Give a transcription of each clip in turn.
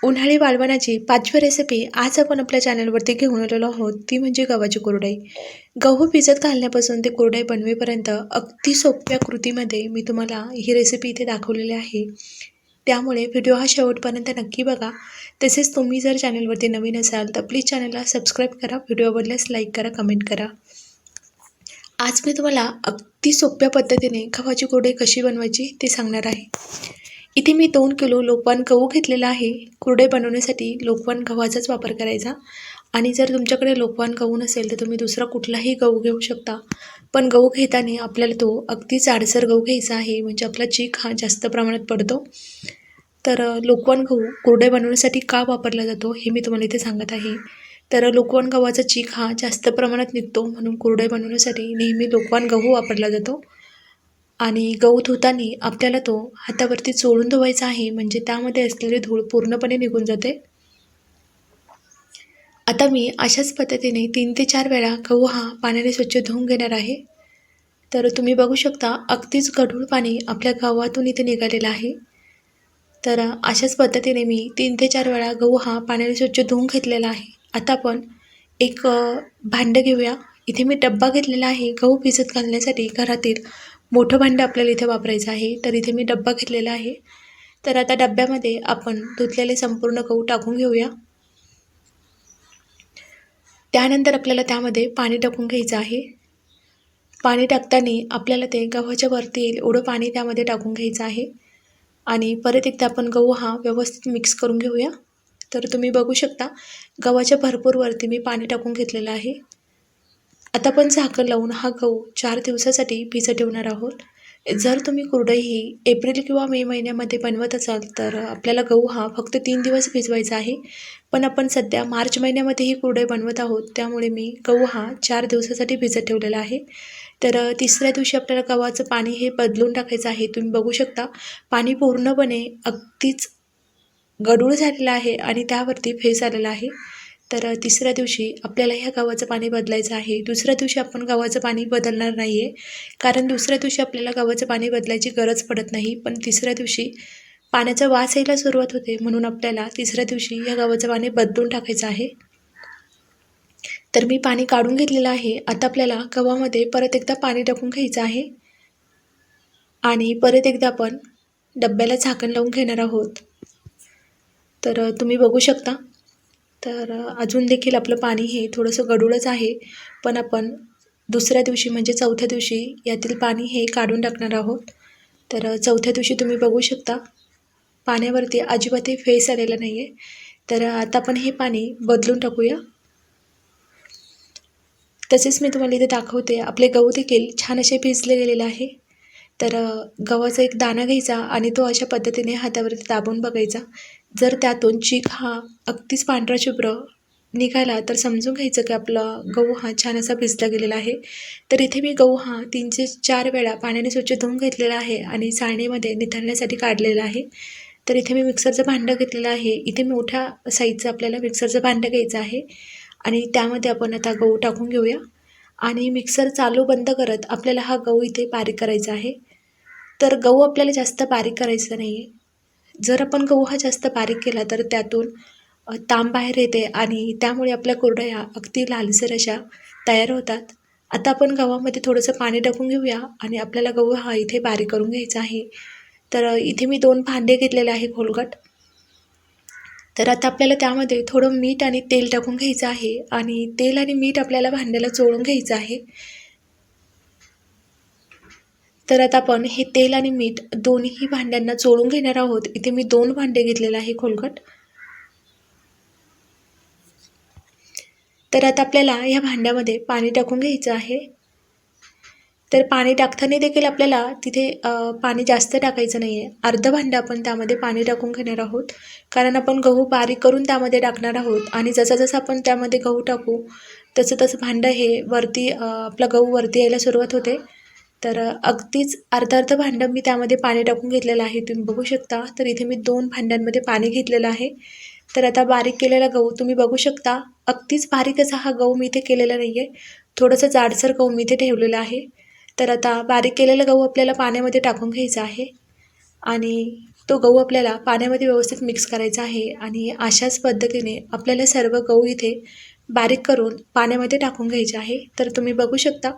उन्हाळी वाळवणाची 5वी रेसिपी आज आपण आपल्या चॅनलवरती घेऊन आलेलो आहोत. ती म्हणजे गव्हाची कुरडई. गहू भिजत घालण्यापासून ते कुरडई बनवेपर्यंत अगदी सोप्या कृतीमध्ये मी तुम्हाला ही रेसिपी इथे दाखवलेली आहे. त्यामुळे व्हिडिओ हा शेवटपर्यंत नक्की बघा. तसेच तुम्ही जर चॅनलवरती नवीन असाल तर प्लीज चॅनलला सबस्क्राईब करा, व्हिडिओ आवडल्यास लाईक करा, कमेंट करा. आज मी तुम्हाला अगदी सोप्या पद्धतीने गव्हाची कुरडई कशी बनवायची ते सांगणार आहे. इथे मी 2 किलो लोकवान गहू घेतलेला आहे. कुरडई बनवण्यासाठी लोकवान गव्हाचाच वापर करायचा आणि जर तुमच्याकडे लोकवान गहू नसेल तर तुम्ही दुसरा कुठलाही गहू घेऊ शकता. पण गहू घेताना आपल्याला तो अगदी जाडसर गहू घ्यायचा आहे, म्हणजे आपला चीक हा जास्त प्रमाणात पडतो. तर लोकवान गहू कुरडई बनवण्यासाठी का वापरला जातो हे मी तुम्हाला इथे सांगत आहे. तर लोकवान गव्हाचा चीक हा जास्त प्रमाणात निघतो, म्हणून कुरडई बनवण्यासाठी नेहमी लोकवान गहू वापरला जातो. आणि गहू धुताना आपल्याला तो हातावरती चोळून धुवायचा आहे, म्हणजे त्यामध्ये असलेली धूळ पूर्णपणे निघून जाते. आता मी अशाच पद्धतीने 3 ते 4 वेळा गहू हा पाण्याने स्वच्छ धुवून घेणार आहे. तर तुम्ही बघू शकता अगदीच गढूळ पाणी आपल्या गव्हातून इथे निघालेलं आहे. तर अशाच पद्धतीने मी 3 ते 4 वेळा गहू हा पाण्याने स्वच्छ धुवून घेतलेला आहे. आता आपण एक भांडं घेऊया. इथे मी डब्बा घेतलेला आहे. गहू भिजत घालण्यासाठी घरातील मोठं भांडं आपल्याला इथे वापरायचं आहे. तर इथे मी डब्बा घेतलेला आहे. तर आता डब्यामध्ये आपण धुतलेले संपूर्ण गहू टाकून घेऊया. त्यानंतर आपल्याला त्यामध्ये पाणी टाकून घ्यायचं आहे. पाणी टाकताना आपल्याला ते गव्हाच्या वरती येईल एवढं पाणी त्यामध्ये टाकून घ्यायचं आहे आणि परत एकदा आपण गहू हा व्यवस्थित मिक्स करून घेऊया. तर तुम्ही बघू शकता गव्हाच्या भरपूर वरती मी पाणी टाकून घेतलेलं आहे. आता आपण झाकण लावून हा गहू 4 दिवसासाठी भिजत ठेवणार आहोत. जर तुम्ही कुरडई ही एप्रिल किंवा मे महिन्यामध्ये बनवत असाल तर आपल्याला गहू हा फक्त 3 दिवस भिजवायचा आहे. पण आपण सध्या मार्च महिन्यामध्ये ही कुरडई बनवत आहोत, त्यामुळे मी गहू हा 4 दिवसासाठी भिजत ठेवलेला आहे. तर तिसऱ्या दिवशी आपल्याला गव्हाचं पाणी हे बदलून टाकायचं आहे. तुम्ही बघू शकता पाणी पूर्णपणे अगदीच गढूळ झालेलं आहे आणि त्यावरती फेस आलेला आहे. तर तिसऱ्या दिवशी आपल्याला ह्या गव्हाचं पाणी बदलायचं आहे. दुसऱ्या दिवशी आपण गव्हाचं पाणी बदलणार नाही आहे, कारण दुसऱ्या दिवशी आपल्याला गव्हाचं पाणी बदलायची गरज पडत नाही. पण तिसऱ्या दिवशी पाण्याचा वास यायला सुरुवात होते, म्हणून आपल्याला तिसऱ्या दिवशी या गव्हाचं पाणी बदलून टाकायचं आहे. तर मी पाणी काढून घेतलेलं आहे. आता आपल्याला गव्हामध्ये परत एकदा पाणी टाकून घ्यायचं आहे आणि परत एकदा आपण डब्याला झाकण लावून घेणार आहोत. तर तुम्ही बघू शकता तर अजून देखील आपलं पाणी हे थोडंसं गढूळच आहे, पण आपण दुसऱ्या दिवशी म्हणजे चौथ्या दिवशी यातील पाणी हे काढून टाकणार आहोत. तर चौथ्या दिवशी तुम्ही बघू शकता पाण्यावरती अजिबातही फेस आलेला नाही आहे. तर आता आपण हे पाणी बदलून टाकूया. तसेच मी तुम्हाला इथे दाखवते आपले गहू देखील छान असे भिजले गेलेले आहे. तर गव्हाचा एक दाणा घ्यायचा आणि तो अशा पद्धतीने हातावरती दाबून बघायचा. जर त्यातून चीक हा अगदीच पांढरा शुभ्र निघाला तर समजून घ्यायचं की आपला गहू हा छान असा भिजला गेलेला आहे. तर इथे मी गहू हा 3 ते 4 वेळा पाण्याने स्वच्छ धुवून घेतलेला आहे आणि चाळणीमध्ये निथळण्यासाठी काढलेला आहे. तर इथे मी मिक्सरचं भांडं घेतलेलं आहे. इथे मोठ्या साईजचं आपल्याला मिक्सरचं भांडं घ्यायचं आहे आणि त्यामध्ये आपण आता गहू टाकून घेऊया आणि मिक्सर चालू बंद करत आपल्याला हा गहू इथे बारीक करायचा आहे. तर गहू आपल्याला जास्त बारीक करायचा नाही आहे. जर आपण गहू हा जास्त बारीक केला तर त्यातून तांब बाहेर येते आणि त्यामुळे आपल्या कुरडया अगदी लालसर अशा तयार होतात. आता आपण गव्हामध्ये थोडंसं पाणी टाकून घेऊया आणि आपल्याला गहू हा इथे बारीक करून घ्यायचा आहे. तर इथे मी 2 भांडे घेतलेले आहे खोलगट. तर आता आपल्याला त्यामध्ये थोडं मीठ आणि तेल टाकून घ्यायचं आहे आणि तेल आणि मीठ आपल्याला भांड्याला चोळून घ्यायचं आहे. तर आता आपण हे तेल आणि मीठ दोन्ही भांड्यांना चोळून घेणार आहोत. इथे मी 2 भांडे घेतलेले आहे खोलगट. तर आता आपल्याला या भांड्यामध्ये पाणी टाकून घ्यायचं आहे. तर पाणी टाकताना देखील आपल्याला तिथे पाणी जास्त टाकायचं नाही आहे. अर्धं भांडं आपण त्यामध्ये पाणी टाकून घेणार आहोत, कारण आपण गहू बारीक करून त्यामध्ये टाकणार आहोत आणि जसं जसं आपण त्यामध्ये गहू टाकू तसं तसं भांडं हे वरती आपला गहू वरती यायला सुरुवात होते. तर अगदीच अर्धं भांडं मी त्यामध्ये पाणी टाकून घेतलेलं आहे. तुम्ही बघू शकता. तर इथे मी 2 भांड्यांमध्ये पाणी घेतलेलं आहे. तर आता बारीक केलेला गहू तुम्ही बघू शकता. अगदीच बारीक असा हा गहू मी इथे केलेला नाही आहे. थोडंसं जाडसर गहू मी इथे ठेवलेलं आहे. तर आता बारीक केलेला गहू आपल्याला पाण्यामध्ये टाकून घ्यायचा आहे आणि तो गहू आपल्याला पाण्यामध्ये व्यवस्थित मिक्स करायचा आहे आणि अशाच पद्धतीने आपल्याला सर्व गहू इथे बारीक करून पाण्यामध्ये टाकून घ्यायचे आहे। तर तुम्ही बघू शकता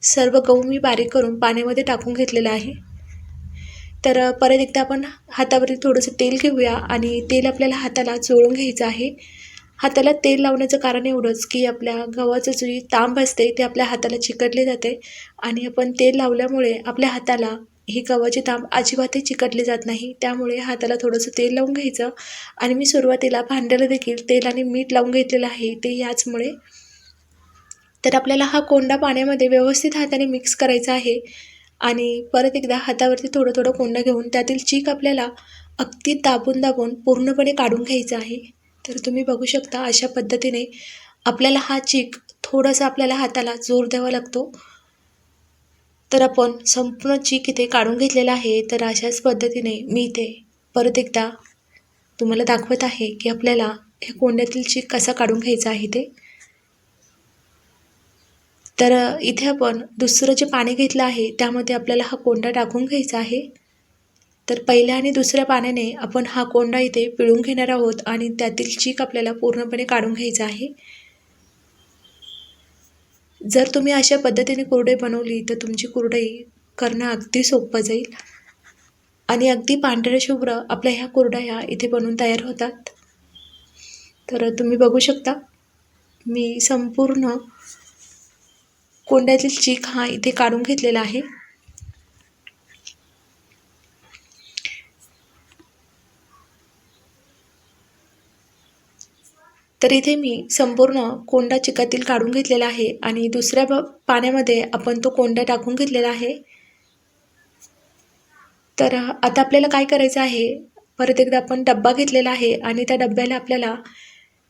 सर्व गहू मी बारीक करून पाण्यामध्ये टाकून घेतलेलं आहे। तर परत एकदा आपण हातावरती थोडंसं तेल घेऊया आणि तेल आपल्याला हाताला चोळून घ्यायचं आहे। हाताला तेल लावण्याचं कारण एवढंच की आपल्या गव्हाचं जे तांब असते ते आपल्या हाताला चिकटले जाते आणि आपण तेल लावल्यामुळे आपल्या हाताला ही गव्हाची तांब अजिबातही चिकटली जात नाही। त्यामुळे हाताला थोडंसं तेल लावून घ्यायचं आणि मी सुरुवातीला भांड्याला देखील तेल आणि मीठ लावून घेतलेलं आहे ते याचमुळे। तर आपल्याला हा कोंडा पाण्यामध्ये व्यवस्थित हाताने मिक्स करायचा आहे आणि परत एकदा हातावरती थोडं थोडं कोंडा घेऊन त्यातील चीक आपल्याला अगदी दाबून दाबून पूर्णपणे काढून घ्यायचा आहे। तर तुम्ही बघू शकता अशा पद्धतीने आपल्याला हा चीक थोडासा आपल्याला हाताला जोर द्यावा लागतो। तर आपण संपूर्ण चीक इथे काढून घेतलेला आहे। तर अशाच पद्धतीने मी इथे परत एकदा तुम्हाला दाखवत आहे की आपल्याला ह्या कोंड्यातील चीक कसा काढून घ्यायचा आहे ते। तर इथे आपण दुसरं जे पाणी घेतलं आहे त्यामध्ये आपल्याला हा कोंडा टाकून घ्यायचा आहे। तर पहिल्या आणि दुसऱ्या पाण्याने आपण हा कोंडा इथे पिळून घेणार आहोत आणि त्यातील चीक आपल्याला पूर्णपणे काढून घ्यायचा आहे। जर तुम्ही अशा पद्धतीने कुरडई बनवली तर तुमची कुरडई करणं अगदी सोपं जाईल आणि अगदी पांढऱ्या शुभ्र आपल्या ह्या कुरडया इथे बनवून तयार होतात। तर तुम्ही बघू शकता मी संपूर्ण कोंड्यातील चीक हा इथे काढून घेतलेला आहे। तर इथे मी संपूर्ण कोंडा चिकातील काढून घेतलेला आहे आणि दुसऱ्या पाण्यामध्ये आपण तो कोंडा टाकून घेतलेला आहे। तर आता आपल्याला काय करायचं आहे, परत एकदा आपण डब्बा घेतलेला आहे आणि त्या डब्याला आपल्याला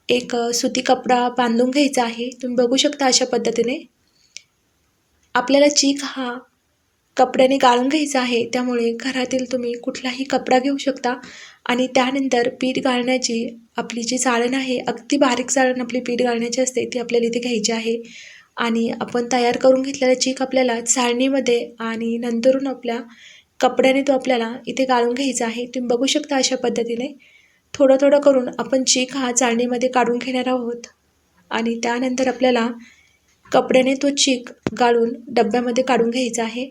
एक सुती कपडा बांधून घ्यायचा आहे। तुम्ही बघू शकता अशा पद्धतीने आपल्याला चीक हा कपड्याने गाळून घ्यायचा आहे। त्यामुळे घरातील तुम्ही कुठलाही कपडा घेऊ शकता आणि त्यानंतर पीठ गाळण्याची आपली जी चाळण आहे अगदी बारीक चाळण आपली पीठ गाळण्याची असते ती आपल्याला इथे घ्यायची आहे आणि आपण तयार करून घेतलेला चीक आपल्याला चाळणीमध्ये आणि नंतरून आपल्या कपड्याने तो आपल्याला इथे गाळून घ्यायचा आहे। तुम्ही बघू शकता अशा पद्धतीने थोडं थोडं करून आपण चीक हा चाळणीमध्ये काढून घेणार आहोत आणि त्यानंतर आपल्याला कपड्याने तो चीक गाळून डब्यामध्ये काढून घ्यायचा आहे।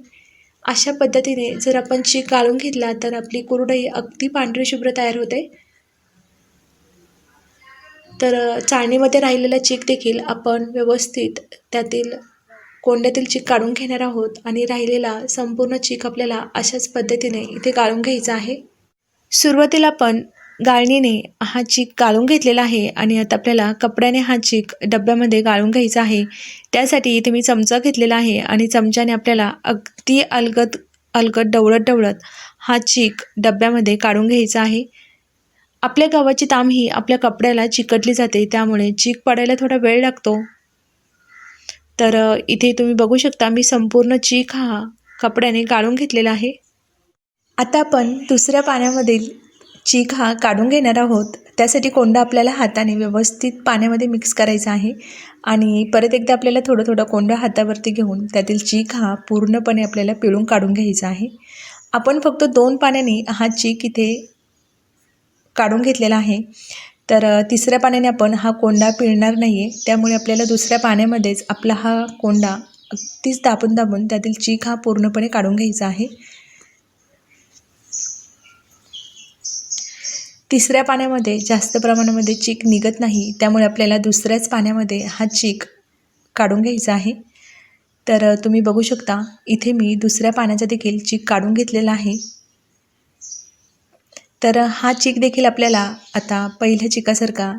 अशा पद्धतीने जर आपण चीक गाळून घेतला तर आपली कुरडई अगदी पांढरी शुभ्र तयार होते। तर चाळणीमध्ये राहिलेला चीक देखील आपण व्यवस्थित त्यातील कोंड्यातील चीक काढून घेणार आहोत आणि राहिलेला संपूर्ण चीक आपल्याला अशाच पद्धतीने इथे गाळून घ्यायचा आहे। सुरुवातीला आपण गाळणीने हा चीक गाळून घेतलेला आहे आणि आता आपल्याला कपड्याने हा चीक डब्यामध्ये गाळून घ्यायचा आहे। त्यासाठी इथे मी चमचा घेतलेला आहे आणि चमच्याने आपल्याला अगदी अलगद ढवळत हा चीक डब्यामध्ये काढून घ्यायचा आहे। आपल्या गव्हाची तांब ही आपल्या कपड्याला चिकटली जाते त्यामुळे चीक पडायला थोडा वेळ लागतो। तर इथे तुम्ही बघू शकता मी संपूर्ण चीक हा कपड्याने गाळून घेतलेला आहे। आता आपण दुसऱ्या पाण्यामधील चीक हा काढून घेणार आहोत। त्यासाठी कोंडा आपल्याला हाताने व्यवस्थित पाण्यामध्ये मिक्स करायचा आहे आणि परत एकदा आपल्याला थोडं थोडं कोंडा हातावरती घेऊन त्यातील चीक हा पूर्णपणे आपल्याला पिळून काढून घ्यायचा आहे। आपण फक्त 2 पाण्याने हा चीक इथे काढून घेतलेला आहे। तर तिसऱ्या पाण्याने आपण हा कोंडा पिळणार नाही आहे, त्यामुळे आपल्याला दुसऱ्या पाण्यामध्येच आपला हा कोंडा अगदीच दाबून दाबून त्यातील चीक हा पूर्णपणे काढून घ्यायचा आहे। तिसऱ्या पाण्यामध्ये जास्त प्रमाणामध्ये चीक निघत नाही, त्यामुळे आपल्याला दुसऱ्याच पाण्यामध्ये हा चीक काढून घ्यायचा आहे। तर तुम्ही बघू शकता इथे मी दुसऱ्या पाण्याचा देखील चीक काढून घेतलेला आहे। तर हा चीक देखील आपल्याला आता पहिल्या चिकासारखा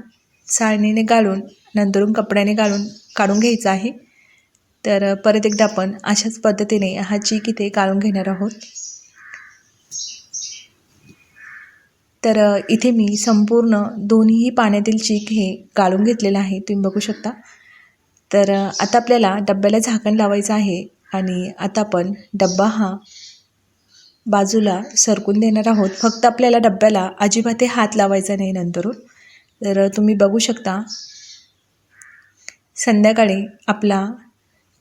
चाळणीने गाळून नंतरून कपड्याने गाळून काढून घ्यायचा आहे। तर परत एकदा आपण अशाच पद्धतीने हा चीक इथे गाळून घेणार आहोत। तर इथे मी संपूर्ण दोन्ही पाण्यातील चीक हे गाळून घेतलेलं आहे, तुम्ही बघू शकता। तर आता आपल्याला डब्याला झाकण लावायचं आहे आणि आता आपण डब्बा हा बाजूला सरकून देणार आहोत। फक्त आपल्याला डब्याला अजिबात हात लावायचा नाही नंतरून। तर तुम्ही बघू शकता संध्याकाळी आपला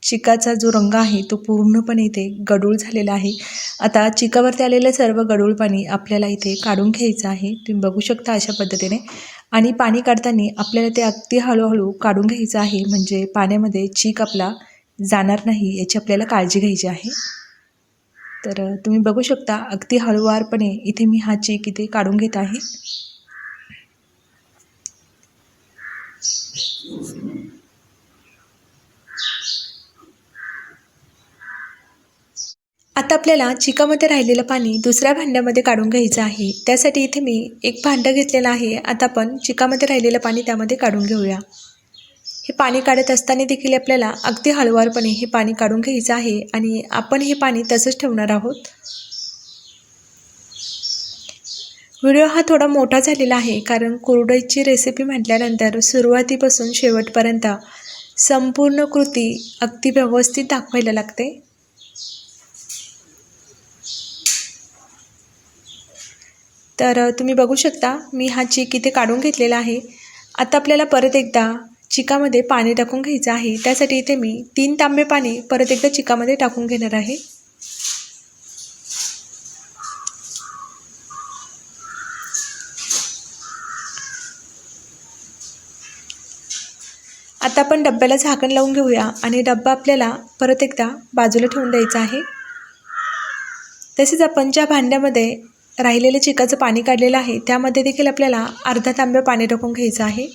चिकाचा जो रंग आहे तो पूर्णपणे इथे गडूळ झालेला आहे। आता चिकावरती आलेलं सर्व गडूळ पाणी आपल्याला इथे काढून घ्यायचं आहे। तुम्ही बघू शकता अशा पद्धतीने। आणि पाणी काढताना आपल्याला ते अगदी हळूहळू काढून घ्यायचं आहे, म्हणजे पाण्यामध्ये चीक आपला जाणार नाही याची आपल्याला काळजी घ्यायची आहे। तर तुम्ही बघू शकता अगदी हळूवारपणे इथे मी हा चीक इथे काढून घेत आहे। आता आपल्याला चिकामध्ये राहिलेलं पाणी दुसऱ्या भांड्यामध्ये काढून घ्यायचं आहे। त्यासाठी इथे मी एक भांडं घेतलेलं आहे। आता आपण चिकामध्ये राहिलेलं पाणी त्यामध्ये काढून घेऊया। हे पाणी काढत असताना देखील आपल्याला अगदी हळूवारपणे हे पाणी काढून घ्यायचं आहे आणि आपण हे पाणी तसंच ठेवणार आहोत। व्हिडिओ हा थोडा मोठा झालेला आहे, कारण कुरडईची रेसिपी म्हटल्यानंतर सुरुवातीपासून शेवटपर्यंत संपूर्ण कृती अगदी व्यवस्थित दाखवायला लागते। तर तुम्ही बघू शकता मी हा चीक इथे काढून घेतलेला आहे। आता आपल्याला परत एकदा चिकामध्ये पाणी टाकून घ्यायचं आहे। त्यासाठी इथे मी 3 तांबे पाणी परत एकदा चिकामध्ये टाकून घेणार आहे। आता आपण डब्याला झाकण लावून घेऊया आणि डब्बा आपल्याला परत एकदा बाजूला ठेवून द्यायचा आहे। तसेच आपण ज्या भांड्यामध्ये राहिलेले चिकाचं पाणी काढलेलं आहे त्यामध्ये देखील आपल्याला अर्धा तांबे पाणी टाकून घ्यायचं आहे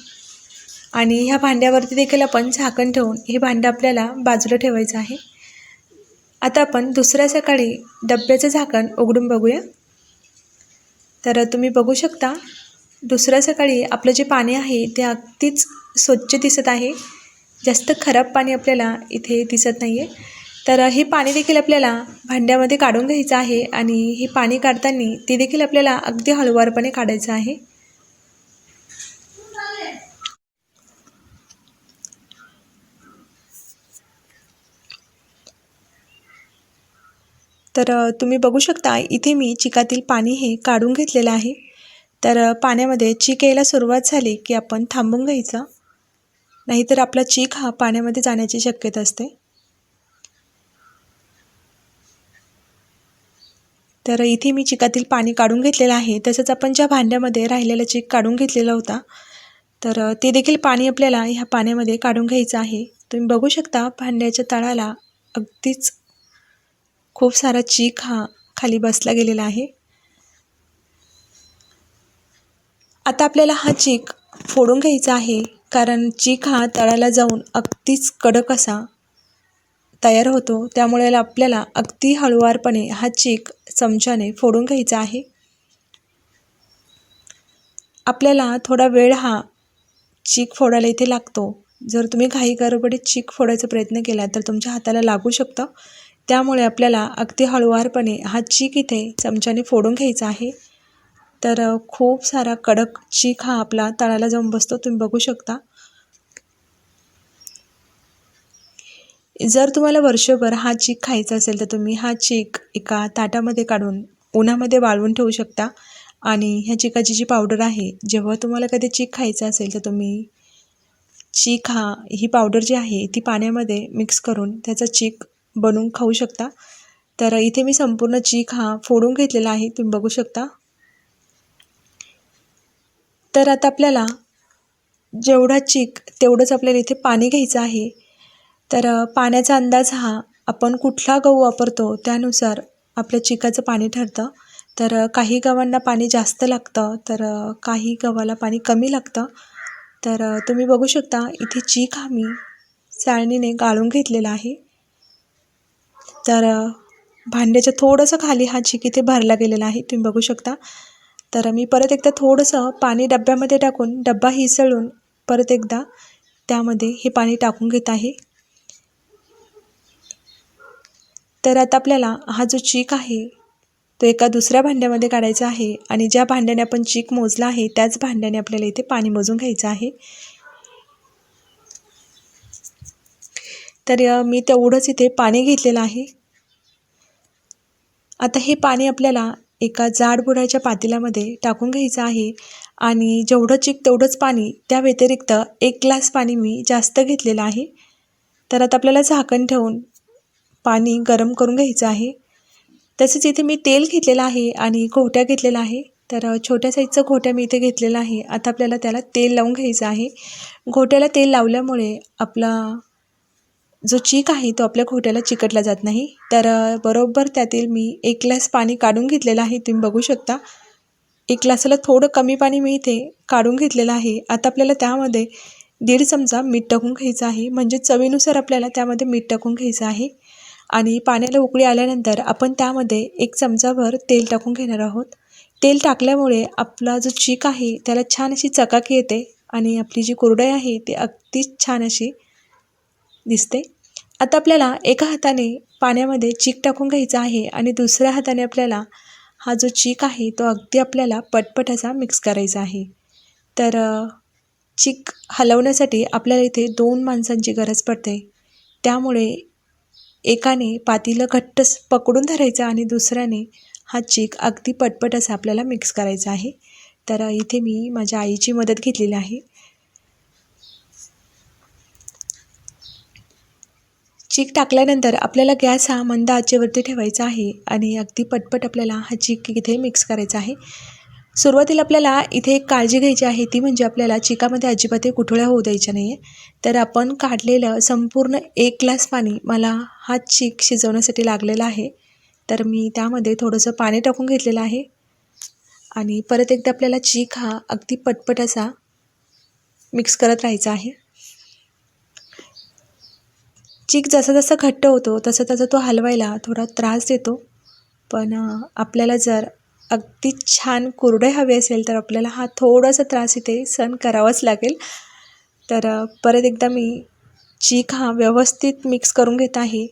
आणि ह्या भांड्यावरती देखील आपण झाकण ठेवून हे भांडं आपल्याला बाजूला ठेवायचं आहे। आता आपण दुसऱ्या सकाळी डब्याचं झाकण उघडून बघूया। तर तुम्ही बघू शकता दुसऱ्या सकाळी आपलं जे पाणी आहे ते अगदीच स्वच्छ दिसत आहे। जास्त खराब पाणी आपल्याला इथे दिसत नाही आहे। तर हे पाणी देखील आपल्याला भांड्यामध्ये काढून घ्यायचं आहे आणि हे पाणी काढताना ते देखील आपल्याला अगदी हळूवारपणे काढायचं आहे। तर तुम्ही बघू शकता इथे मी चिकातील पाणी हे काढून घेतलेलं आहे। तर पाण्यामध्ये चीक यायला सुरुवात झाली की आपण थांबून घ्यायचं, नाहीतर आपला चीक हा पाण्यामध्ये जाण्याची शक्यता असते। तर इथे मी चिकातील पाणी काढून घेतलेलं आहे। तसंच आपण ज्या भांड्यामध्ये राहिलेला चीक काढून घेतलेला होता तर ते देखील पाणी आपल्याला ह्या पाण्यामध्ये काढून घ्यायचं आहे। तुम्ही बघू शकता भांड्याच्या तळाला अगदीच खूप सारा चीक हा खाली बसला गेलेला आहे। आता आपल्याला हा चीक फोडून घ्यायचा आहे, कारण चीक हा तळाला जाऊन अगदीच कडक असा तयार होतो। त्यामुळे आपल्याला अगदी हळूवारपणे हा चीक चमच्याने फोडून घ्यायचा आहे। आपल्याला थोडा वेळ हा चीक फोडायला इथे लागतो। जर तुम्ही घाई गडबडीत चीक फोडायचा प्रयत्न केला तर तुमच्या हाताला लागू शकतं। त्यामुळे आपल्याला अगदी हळूवारपणे हा चीक इथे चमच्याने फोडून घ्यायचा आहे। तर खूप सारा कडक चीक हा आपला तळाला जाऊन बसतो, तुम्ही बघू शकता। जर तुम्हाला वर्षभर हा चीक खायचा असेल तर तुम्ही हा चीक एका ताटामध्ये काढून उन्हामध्ये वाळवून ठेवू शकता। आणि ह्या चिकाची जी पावडर आहे, जेव्हा तुम्हाला कधी चीक खायचा असेल तर तुम्ही चीक ही पावडर जी आहे ती पाण्यामध्ये मिक्स करून त्याचा चीक बनवून खाऊ शकता। तर इथे मी संपूर्ण चीक हा फोडून घेतलेला आहे, तुम्ही बघू शकता। तर आता आपल्याला जेवढा चीक तेवढंच आपल्याला इथे पाणी घ्यायचं आहे। तर पाण्याचा अंदाज हा आपण कुठला गहू वापरतो त्यानुसार आपल्या चिकाचं पाणी ठरतं। तर काही गव्हांना पाणी जास्त लागतं, तर काही गव्हाला पाणी कमी लागतं। तर तुम्ही बघू शकता इथे चीक हा मी चाळणीने गाळून घेतलेला आहे। तर भांड्याच्या थोडंसं खाली हा चीक इथे भरला गेलेला आहे, तुम्ही बघू शकता। तर मी परत एकदा थोडंसं पाणी डब्यामध्ये टाकून डब्बा हिसळून परत एकदा त्यामध्ये हे पाणी टाकून घेत आहे। तर आता आपल्याला हा जो चीक आहे तो एका दुसऱ्या भांड्यामध्ये काढायचा आहे आणि ज्या भांड्याने आपण चीक मोजला आहे त्याच भांड्याने आपल्याला इथे पाणी मोजून घ्यायचं आहे। तर मी तेवढंच इथे पाणी घेतलेलं आहे। आता हे पाणी आपल्याला एका जाड बुडाच्या पातेल्यामध्ये टाकून घ्यायचं आहे आणि जेवढं चीक तेवढंच पाणी, त्या व्यतिरिक्त 1 ग्लास पाणी मी जास्त घेतलेलं आहे। तर आता आपल्याला झाकण ठेवून पाणी गरम करून घ्यायचं आहे. तसेच इथे मी तेल घेतलेलं आहे आणि घोट्या घेतलेला आहे. तर छोट्या साईजचा घोट्या मी इथे घेतलेला आहे. आता आपल्याला त्याला तेल लावून घ्यायचं आहे. घोट्याला तेल लावल्यामुळे आपला जो चीक आहे तो आपल्या घोट्याला चिकटला जात नाही. तर बरोबर त्यातील मी 1 ग्लास पाणी काढून घेतलेलं आहे. तुम्ही बघू शकता 1 ग्लासाला थोडं कमी पाणी मी इथे काढून घेतलेलं आहे. आता आपल्याला त्यामध्ये 1.5 चमचा मीठ टाकून घ्यायचं आहे. म्हणजे चवीनुसार आपल्याला त्यामध्ये मीठ टाकून घ्यायचं आहे. आणि पाण्याला उकळी आल्यानंतर आपण त्यामध्ये 1 चमचाभर तेल टाकून घेणार आहोत. तेल टाकल्यामुळे आपला जो चीक आहे त्याला छान अशी चकाकी येते आणि आपली जी कुरडई आहे ती अगदी छान अशी दिसते. आता आपल्याला एका हाताने पाण्यामध्ये चीक टाकून घ्यायचा आहे आणि दुसऱ्या हाताने आपल्याला हा जो चीक आहे तो अगदी आपल्याला पटपट असा मिक्स करायचा आहे. तर चीक हलवण्यासाठी आपल्याला इथे 2 माणसांची गरज पडते. त्यामुळे एकाने पातेलं घट्ट पकडून धरायचं आणि दुसऱ्याने हा चीक अगदी पटपट असा आपल्याला मिक्स करायचा आहे. तर इथे मी माझ्या आईची मदत घेतलेली आहे. चीक टाकल्यानंतर आपल्याला गॅस हा मंद आचेवरती ठेवायचा आहे आणि अगदी पटपट आपल्याला हा चीक इथे मिक्स करायचा आहे. सुरुवातीला आपल्याला इथे एक काळजी घ्यायची आहे, ती म्हणजे आपल्याला चिकामध्ये अजिबातही गुठळ्या होऊ द्यायच्या नाही आहे. तर आपण काढलेलं संपूर्ण 1 ग्लास पाणी मला हा चीक शिजवण्यासाठी लागलेला आहे. तर मी त्यामध्ये थोडंसं पाणी टाकून घेतलेलं आहे आणि परत एकदा आपल्याला चीक हा अगदी पटपट असा मिक्स करत राहायचा आहे. चीक जसा जसा घट्ट होतो तसा तसा तो हलवायला थोडा त्रास देतो. पण आपल्याला जर अगदी छान कुरडई हवी असेल तर आपल्याला हा थोडासा त्रास इथे सहन करावाच लागेल. तर परत एकदा मी चीक हा व्यवस्थित मिक्स करून घेत आहे.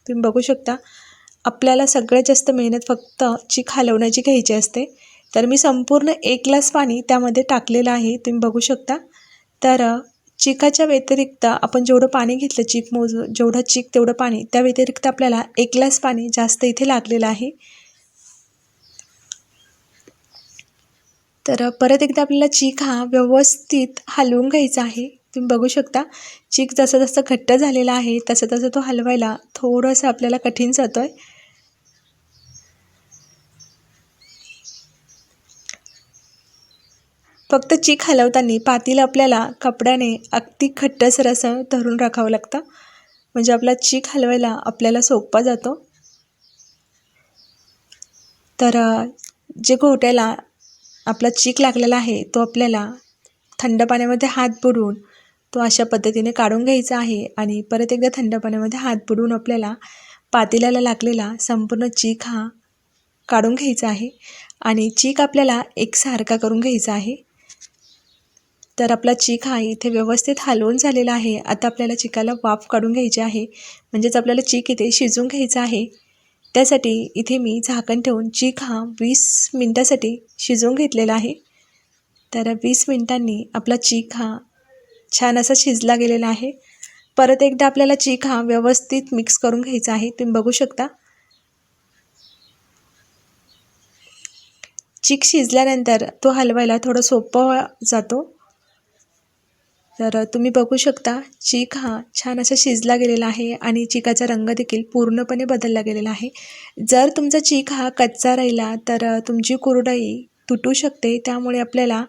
तुम्ही बघू शकता आपल्याला सगळ्यात जास्त मेहनत फक्त चीक हलवण्याची घ्यायची असते. तर मी संपूर्ण 1 ग्लास पाणी त्यामध्ये टाकलेलं आहे. तुम्ही बघू शकता. तर चिकाच्या व्यतिरिक्त आपण जेवढं पाणी घेतलं चीक जेवढं चीक तेवढं पाणी, त्या व्यतिरिक्त आपल्याला 1 ग्लास पाणी जास्त इथे लागलेलं आहे. तर परत एकदा आपल्याला चीक हा व्यवस्थित हलवून घ्यायचा आहे. तुम्ही बघू शकता चीक जसं जसं घट्ट झालेला आहे तसं तसं तो हलवायला थोडंसं आपल्याला कठीण जातोय. फक्त चीक हलवताना पातेलं आपल्याला कपड्याने अगदी घट्टसर असं धरून राखावं लागतं, म्हणजे आपला चीक हलवायला आपल्याला सोपा जातो. तर जे घोट्याला आपला चीक लागलेला आहे तो आपल्याला थंड पाण्यामध्ये हात बुडवून तो अशा पद्धतीने काढून घ्यायचा आहे आणि परत एकदा थंड पाण्यामध्ये हात बुडवून आपल्याला पातेल्याला लागलेला संपूर्ण चीक हा काढून घ्यायचा आहे आणि चीक आपल्याला एकसारखा करून घ्यायचा आहे. तर आपला चीक हा इथे व्यवस्थित हलवून झालेला आहे. आता आपल्याला चिकाला वाफ काढून घ्यायची आहे, म्हणजेच आपल्याला चीक इथे शिजवून घ्यायचा आहे. त्यासाठी इथे मी झाकण ठेवून चीक हा 20 मिनटासाठी शिजवून घेतलेला आहे. तर 20 मिनटांनी आपला चीक हा छान असा शिजला गेलेला आहे. परत एकदा आपल्याला चीक हा व्यवस्थित मिक्स करून घ्यायचा आहे. तुम्ही बघू शकता चीक शिजल्यानंतर तो हलवायला थोडं सोपं जातो. तर तुम्ही बघू शकता चीक हा छान असा शिजला गेलेला आहे आणि चिकाचा रंग देखील पूर्णपणे बदलला गेलेला आहे. जर तुमचा चीक हा कच्चा राहिला तर तुमची कुरडई तुटू शकते. त्यामुळे आपल्याला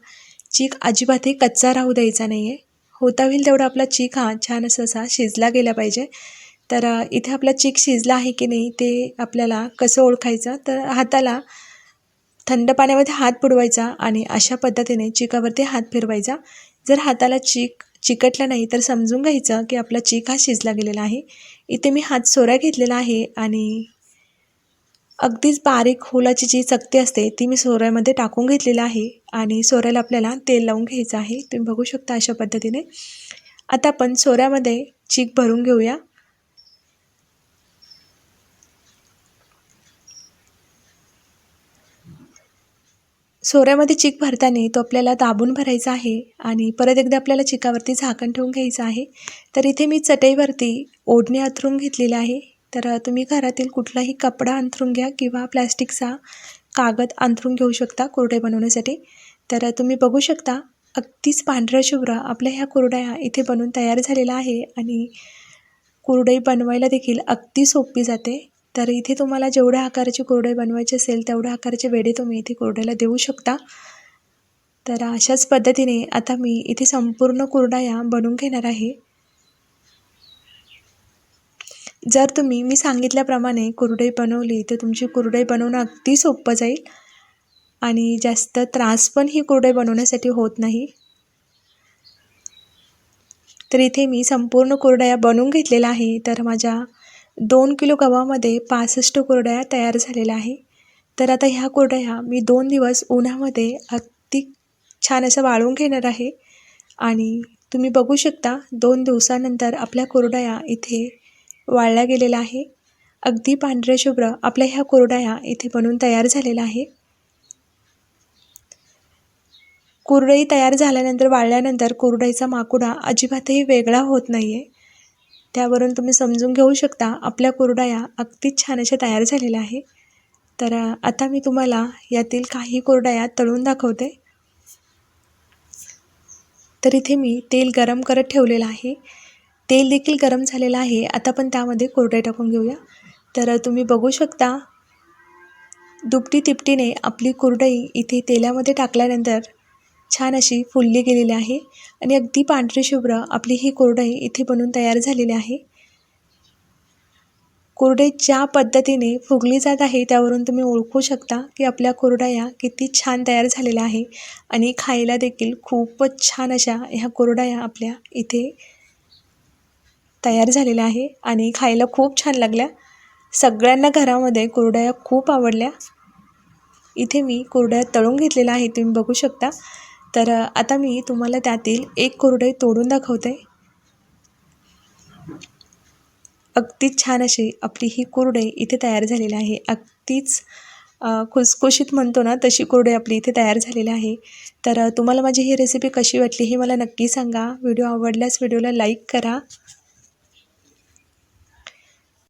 चीक अजिबातही कच्चा राहू द्यायचा नाही आहे. होता होईल तेवढा आपला चीक हा छान असा शिजला गेला पाहिजे. तर इथे आपला चीक शिजला आहे की नाही ते आपल्याला कसं ओळखायचं, तर हाताला थंड पाण्यामध्ये हात बुडवायचा आणि अशा पद्धतीने चिकावरती हात फिरवायचा. जर हाताला चीक चिकटला नाही तर समजून घ्यायचं की आपला चीक हा शिजला गेलेला आहे. इथे मी हात सोऱ्या घेतलेला आहे आणि अगदीच बारीक होलाची जी चकती असते ती मी सोऱ्यामध्ये टाकून घेतलेलं आहे आणि सोऱ्याला आपल्याला तेल लावून घ्यायचं आहे. तुम्ही बघू शकता अशा पद्धतीने. आता आपण सोऱ्यामध्ये चीक भरून घेऊया. सोऱ्यामध्ये चीक भरताना तो आपल्याला दाबून भरायचा आहे आणि परत एकदा आपल्याला चिकावरती झाकण ठेवून घ्यायचं आहे. तर इथे मी चटईवरती ओढणी अंथरून घेतलेली आहे. तर तुम्ही घरातील कुठलाही कपडा अंथरून घ्या किंवा प्लॅस्टिकचा कागद अंथरून घेऊ शकता कुरडई बनवण्यासाठी. तर तुम्ही बघू शकता अगदीच पांढऱ्या शुभ्र आपल्या ह्या कुरडया इथे बनवून तयार झालेल्या आहे आणि कुरडई बनवायला देखील अगदी सोपी जाते. तर इथे तुम्हाला जेवढ्या आकाराची कुरडई बनवायची असेल तेवढ्या आकाराचे वेढे तुम्ही इथे कुरडईला देऊ शकता. तर अशाच पद्धतीने आता मी इथे संपूर्ण कुरडया बनवून घेणार आहे. जर तुम्ही मी सांगितल्याप्रमाणे कुरडई बनवली तर तुमची कुरडई बनवणं अगदी सोपं जाईल आणि जास्त त्रास पण ही कुरडई बनवण्यासाठी होत नाही. तर इथे मी संपूर्ण कुरडया बनवून घेतलेल्या आहे. तर माझ्या 2 किलो गव्हामध्ये 65 कुरडया तयार झालेल्या आहे. तर आता ह्या कुरडया मी 2 दिवस उन्हामध्ये अगदी छान असं वाळवून घेणार आहे आणि तुम्ही बघू शकता 2 दिवसानंतर आपल्या कुरडया इथे वाळल्या गेलेल्या आहे. अगदी पांढऱ्या शुभ्र आपल्या ह्या कुरडया इथे बनवून तयार झालेल्या आहे. कुरडई तयार झाल्यानंतर वाळल्यानंतर कुरडईचा माकुडा अजिबातही वेगळा होत नाही आहे. त्यावरून तुम्ही समजून घेऊ शकता आपल्या कुरडया अगदी छान अशा तयार झालेल्या आहे. तर आता मी तुम्हाला यातील काही कुरडया तळून दाखवते. तर इथे मी तेल गरम करत ठेवलेलं आहे. तेल देखील गरम झालेलं आहे. आता आपण त्यामध्ये कुरडई टाकून घेऊया. तर तुम्ही बघू शकता दुपटी तिपटीने आपली कुरडई इथे तेलामध्ये टाकल्यानंतर छान अशी फुलली गेलेली आहे आणि अगदी पांढरी शुभ्र आपली ही कुरडई इथे बनून तयार झालेली आहे. कुरडई ज्या पद्धतीने फुगली जात आहे त्यावरून तुम्ही ओळखू शकता की आपल्या कुरडया किती छान तयार झालेल्या आहे आणि खायला देखील खूपच छान अशा ह्या कुरडया आपल्या इथे तयार झालेल्या आहे आणि खायला खूप छान लागल्या. सगळ्यांना घरामध्ये कुरडया खूप आवडल्या. इथे मी कुरडया तळून घेतलेल्या आहे तुम्ही बघू शकता. तर आता मी तुम्हाला त्यातील एक कुरडई तोडून दाखवते. अगदीच छान अशी आपली ही कुरडई इथे तयार झालेली आहे. अगदीच खुसखुशीत म्हणतो ना तशी कुरडई आपली इथे तयार झालेली आहे. तर तुम्हाला माझी ही रेसिपी कशी वाटली हे मला नक्की सांगा. व्हिडिओ आवडल्यास व्हिडिओला लाईक करा.